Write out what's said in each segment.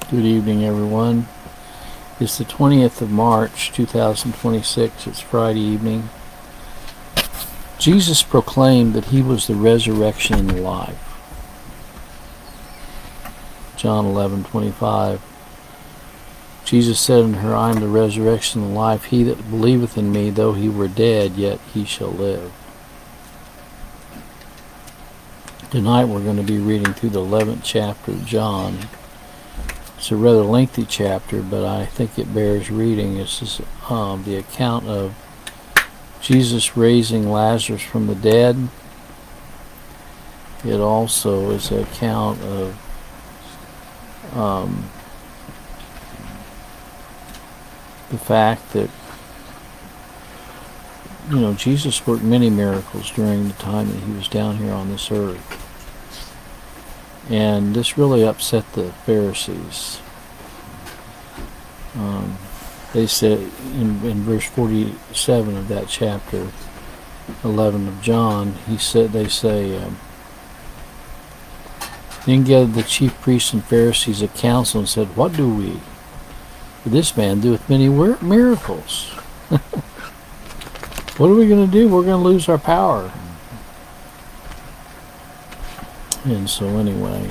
Good evening, everyone. It's the 20th of March, 2026. It's Friday evening. Jesus proclaimed that he was the resurrection and the life. John 11:25. Jesus said unto her, I am the resurrection and the life. He that believeth in me, though he were dead, yet he shall live. Tonight we're going to be reading through the 11th chapter of John. It's a rather lengthy chapter, but I think it bears reading. This is the account of Jesus raising Lazarus from the dead. It also is an account of the fact that Jesus worked many miracles during the time that he was down here on this earth. And this really upset the Pharisees. They said in verse 47 of that chapter 11 of John, they say, then gathered the chief priests and Pharisees a council and said, what do we? For this man doeth many miracles. What are we going to do? We're going to lose our power. And so anyway,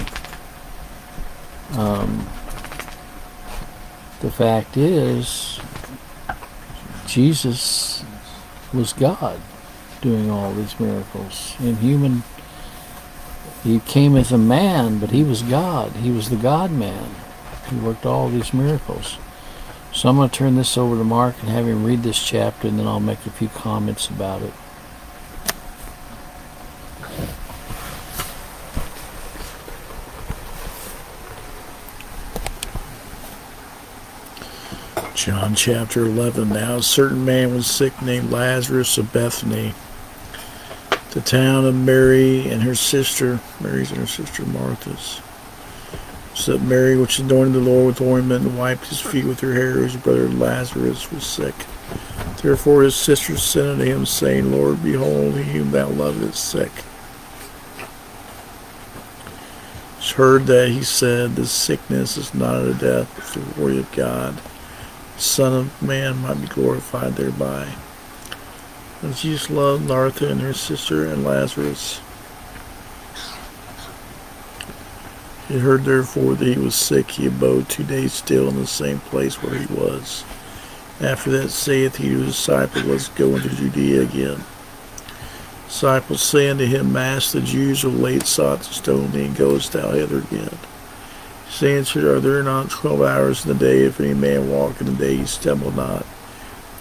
the fact is, Jesus was God doing all these miracles. He came as a man, but he was God. He was the God-man. He worked all these miracles. So I'm going to turn this over to Mark and have him read this chapter, and then I'll make a few comments about it. John chapter 11. Now a certain man was sick named Lazarus of Bethany, the town of Mary's and her sister Martha's. So that Mary, which anointed the Lord with ointment and wiped his feet with her hair, his brother Lazarus was sick. Therefore his sister sent unto him, saying, Lord, behold, he whom thou lovest is sick. She heard that he said, this sickness is not unto death, but for the glory of God. The Son of Man might be glorified thereby. And Jesus loved Martha and her sister and Lazarus. He heard therefore that he was sick. He abode 2 days still in the same place where he was. After that saith he to his disciples, let's go into Judea again. Disciples say unto him, Master, the Jews of late sought to stone thee, and goest thou hither again? He answered, are there not 12 hours in the day? If any man walk in the day, he stumble not,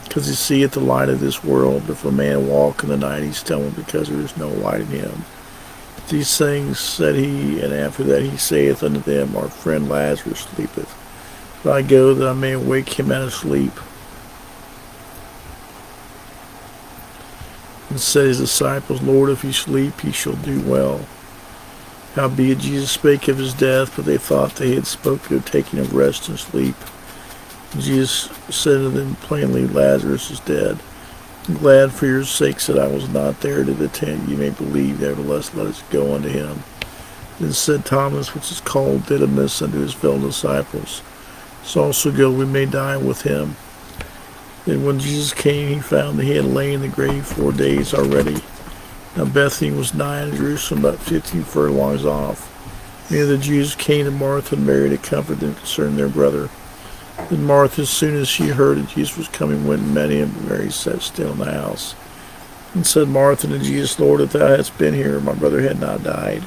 because he seeth the light of this world. But if a man walk in the night, he stumble, because there is no light in him. These things said he, and after that he saith unto them, our friend Lazarus sleepeth, but I go that I may wake him out of sleep. And said his disciples, Lord, if he sleep, he shall do well. Howbeit Jesus spake of his death, but they thought they had spoken of taking of rest and sleep. And Jesus said to them plainly, Lazarus is dead. I'm glad for your sakes that I was not there to the tent. You may believe, nevertheless let us go unto him. Then said Thomas, which is called Didymus, unto his fellow disciples, let's also go, we may die with him. Then when Jesus came, he found that he had lain in the grave 4 days already. Now Bethany was nigh unto Jerusalem, about 15 furlongs off. Many of the Jews came to Martha and Mary to comfort them concerning their brother. Then Martha, as soon as she heard that Jesus was coming, went and met him, but Mary sat still in the house. And said Martha to Jesus, Lord, if thou hadst been here, my brother had not died.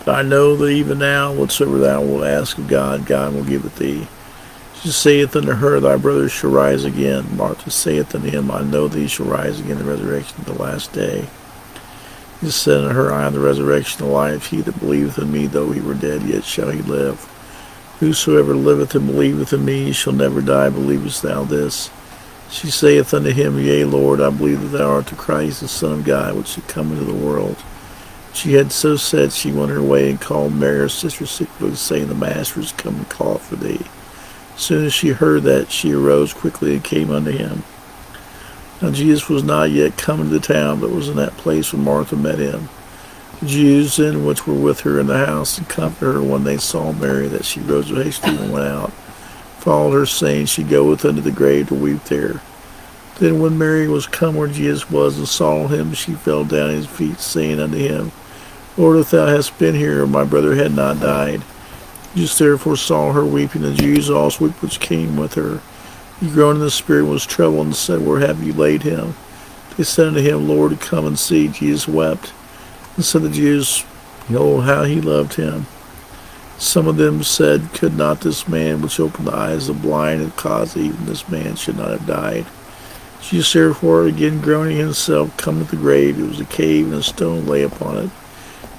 But I know that even now, whatsoever thou wilt ask of God, God will give it thee. She saith unto her, thy brother shall rise again. Martha saith unto him, I know that he shall rise again in the resurrection of the last day. He said unto her, I am the resurrection and the life. He that believeth in me, though he were dead, yet shall he live. Whosoever liveth and believeth in me shall never die. Believest thou this? She saith unto him, Yea, Lord, I believe that thou art the Christ, the Son of God, which should come into the world. She had so said, she went her way and called Mary, her sister, secretly, saying, the Master is come and calleth for thee. As soon as she heard that, she arose quickly and came unto him. Now Jesus was not yet come into the town, but was in that place when Martha met him. The Jews then which were with her in the house and comforted her when they saw Mary, that she rose hastily and went out, followed her, saying, She goeth unto the grave to weep there. Then when Mary was come where Jesus was, and saw him, she fell down at his feet, saying unto him, Lord, if thou hadst been here, my brother had not died. Jesus therefore saw her weeping, the Jews also wept which came with her. He groaned in the spirit, and was troubled, and said, Where have you laid him? They said unto him, Lord, come and see. Jesus wept. And said the Jews, Behold, how he loved him. Some of them said, Could not this man which opened the eyes of the blind have caused that even this man should not have died? Jesus therefore, again groaning himself, come to the grave. It was a cave, and a stone lay upon it.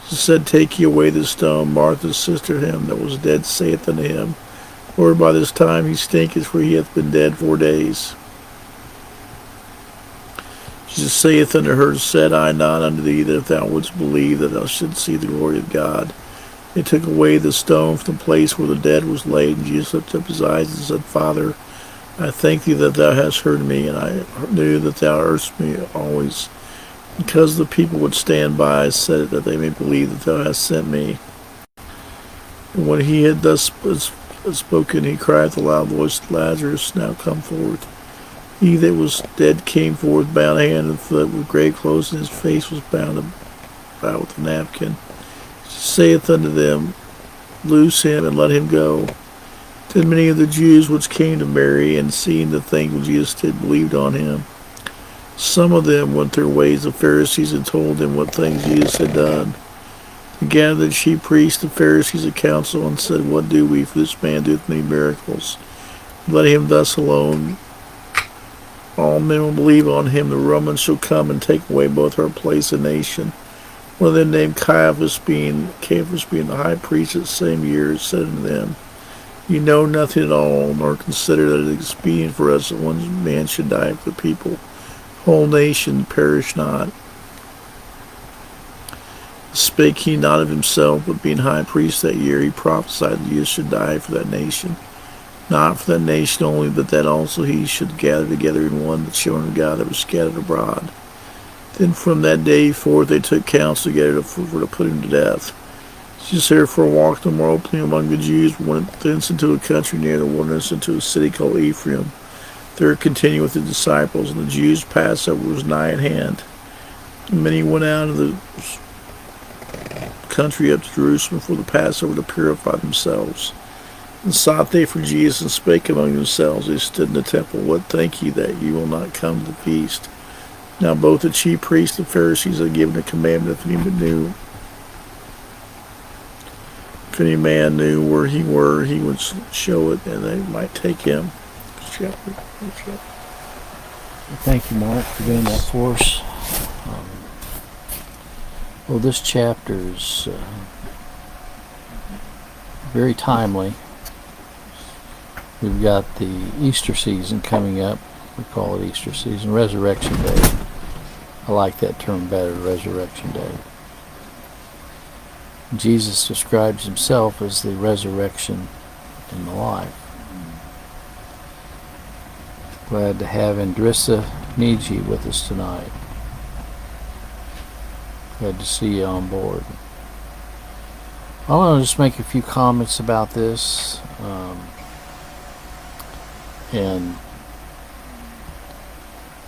Jesus said, Take ye away the stone. Martha's sister him that was dead saith unto him, Lord, by this time he stinketh, for he hath been dead 4 days. Jesus saith unto her, Said I not unto thee that if thou wouldst believe, that thou shouldst see the glory of God? They took away the stone from the place where the dead was laid, and Jesus lifted up his eyes and said, Father, I thank thee that thou hast heard me, and I knew that thou heardst me always. Because the people would stand by, I said it, that they may believe that thou hast sent me. And when he had thus spoken, he cried with a loud voice, Lazarus, now come forth. He that was dead came forth, bound hand and foot with grave clothes, and his face was bound about with a napkin. He saith unto them, Loose him, and let him go. Then many of the Jews which came to Mary, and seeing the thing which Jesus did, believed on him. Some of them went their ways, the Pharisees, and told them what things Jesus had done. And gathered the chief priests, the Pharisees, a council, and said, What do we? For this man doeth many miracles. Let him thus alone. All men will believe on him. The Romans shall come and take away both our place and nation. One of them named Caiaphas, being the high priest at the same year, said unto them, You know nothing at all, nor consider that it is expedient for us that one man should die for the people. The whole nation perish not. Spake he not of himself, but being high priest that year, he prophesied that Jesus should die for that nation. Not for that nation only, but that also he should gather together in one the children of God that were scattered abroad. Then from that day forth they took counsel together to put him to death. Jesus therefore walked no more openly among the Jews, went thence into a country near the wilderness, into a city called Ephraim. There continued with the disciples, and the Jews' Passover was nigh at hand. And many went out of the country up to Jerusalem for the Passover to purify themselves. And sought they for Jesus, and spake among themselves. They stood in the temple, What think ye, that ye will not come to the feast? Now both the chief priests and Pharisees had given a commandment, if any man knew where he were, he would show it, and they might take him. Thank you, Mark, for doing that for us. Well, this chapter is very timely. We've got the Easter season coming up. We call it Easter season, Resurrection Day. I like that term better, Resurrection Day. Jesus describes himself as the resurrection and the life. Glad to have Andrissa Niji with us tonight. Glad to see you on board. I want to just make a few comments about this. And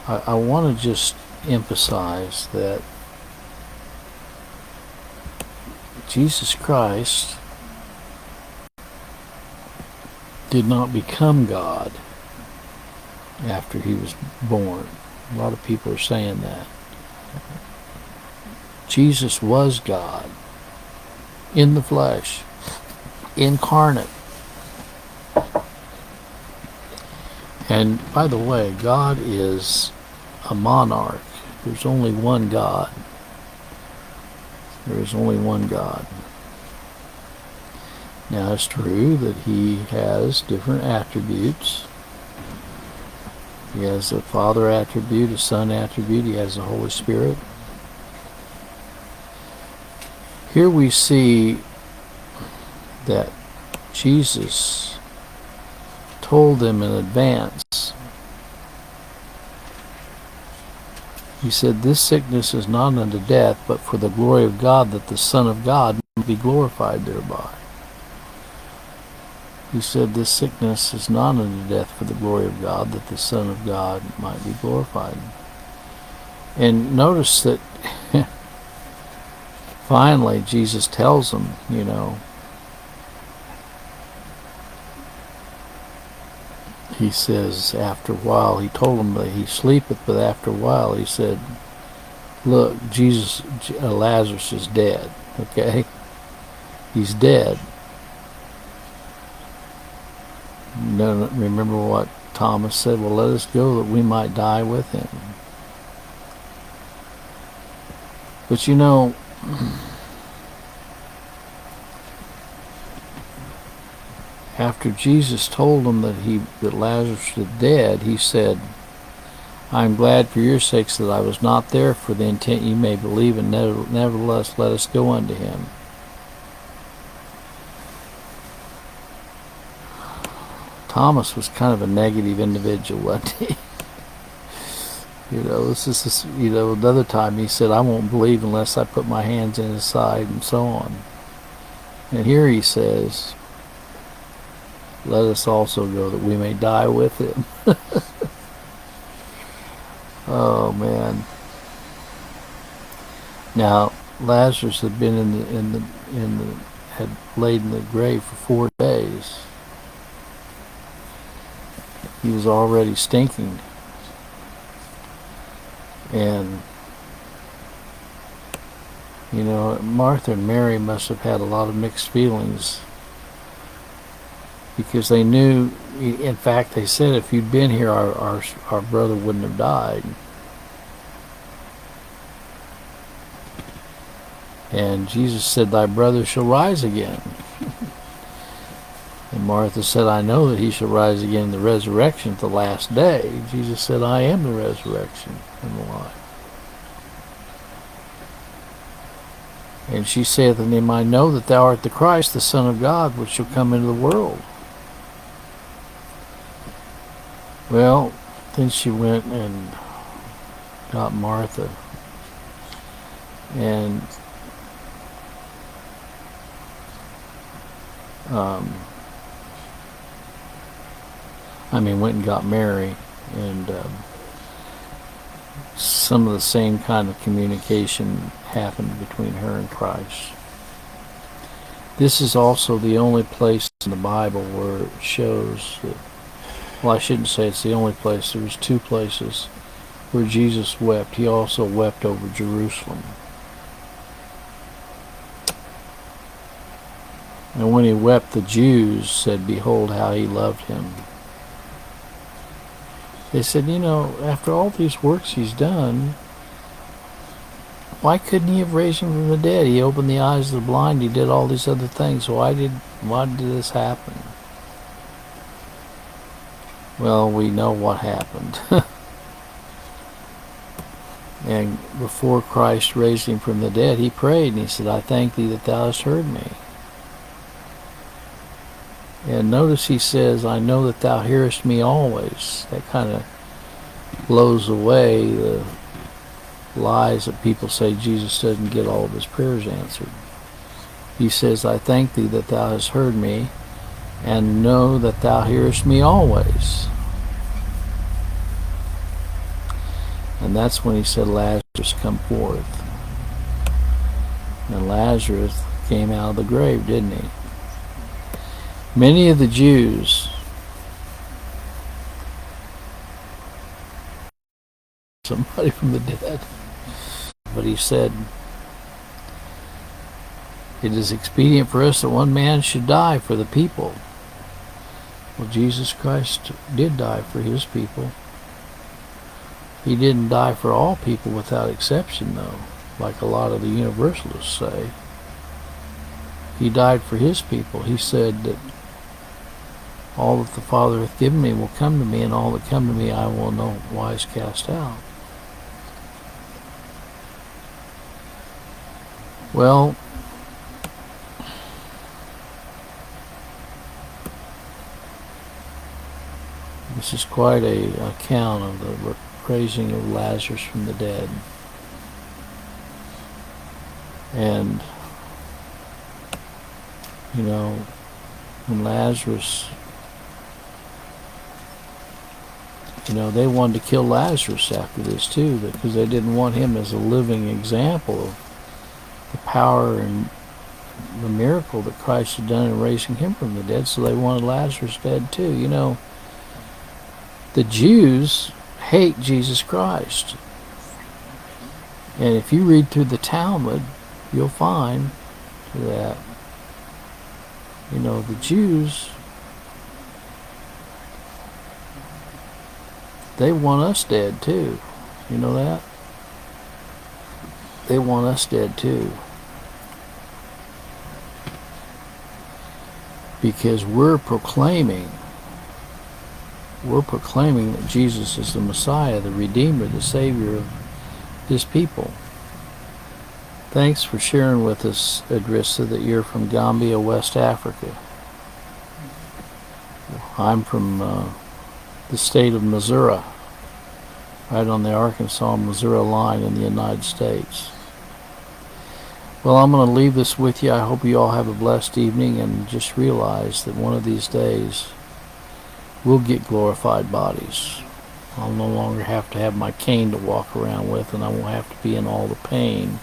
I want to just emphasize that Jesus Christ did not become God after he was born. A lot of people are saying that. Jesus was God in the flesh, incarnate. And by the way, God is a monarch. There's only one God. There is only one God. Now it's true that he has different attributes. He has the Father attribute, a Son attribute, he has the Holy Spirit. Here we see that Jesus told them in advance He said, "This sickness is not unto death, but for the glory of God, that the Son of God may be glorified thereby." He said, "This sickness is not unto death, for the glory of God, that the Son of God might be glorified." And notice that finally Jesus tells him, he says after a while, he told him that he sleepeth, but after a while he said, "Look, Lazarus is dead." Okay? He's dead. Remember what Thomas said? "Well, let us go that we might die with him." But after Jesus told him that Lazarus was dead, he said, "I am glad for your sakes that I was not there, for the intent you may believe, and nevertheless let us go unto him." Thomas was kind of a negative individual, wasn't he? Another time he said, "I won't believe unless I put my hands in his side," and so on. And here he says, "Let us also go that we may die with him." Oh man! Now Lazarus had been had laid in the grave for 4 days. He was already stinking, and Martha and Mary must have had a lot of mixed feelings, because they knew, in fact they said, if you'd been here, our brother wouldn't have died. And Jesus said, "Thy brother shall rise again." And Martha said, "I know that he shall rise again in the resurrection at the last day." Jesus said, "I am the resurrection and the life." And she saith unto him, "I know that thou art the Christ, the Son of God, which shall come into the world." Well, then she went and got Martha, and went and got Mary, and some of the same kind of communication happened between her and Christ. This is also the only place in the Bible where it shows that, well, I shouldn't say it's the only place. There was 2 places where Jesus wept. He also wept over Jerusalem. And when he wept, the Jews said, "Behold how he loved him." They said, after all these works he's done, why couldn't he have raised him from the dead? He opened the eyes of the blind. He did all these other things. Why did this happen? Well, we know what happened. And before Christ raised him from the dead, he prayed, and he said, "I thank thee that thou hast heard me." And notice he says, "I know that thou hearest me always." That kind of blows away the lies that people say Jesus doesn't get all of his prayers answered. He says, "I thank thee that thou hast heard me, and know that thou hearest me always." And that's when he said, "Lazarus, come forth." And Lazarus came out of the grave, didn't he? Many of the Jews somebody from the dead. But he said, "It is expedient for us that one man should die for the people." Well, Jesus Christ did die for his people. He didn't die for all people without exception, though, like a lot of the universalists say. He died for his people. He said that all that the Father hath given me will come to me, and all that come to me I will no wise cast out. Well, this is quite a account of the raising of Lazarus from the dead. And, you know, when Lazarus, you know, they wanted to kill Lazarus after this too, because they didn't want him as a living example of the power and the miracle that Christ had done in raising him from the dead, so they wanted Lazarus dead too. You know, the Jews hate Jesus Christ. And if you read through the Talmud, you'll find that, you know, the Jews, they want us dead too. You know that? They want us dead too. Because we're proclaiming that Jesus is the Messiah, the Redeemer, the Savior of His people. Thanks for sharing with us, Adrissa, that you're from Gambia, West Africa. I'm from the state of Missouri, right on the Arkansas-Missouri line in the United States. Well, I'm going to leave this with you. I hope you all have a blessed evening, and just realize that one of these days we'll get glorified bodies. I'll no longer have to have my cane to walk around with, and I won't have to be in all the pain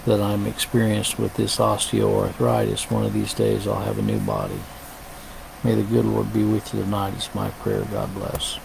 that I'm experienced with this osteoarthritis. One of these days I'll have a new body. May the good Lord be with you tonight is my prayer. God bless.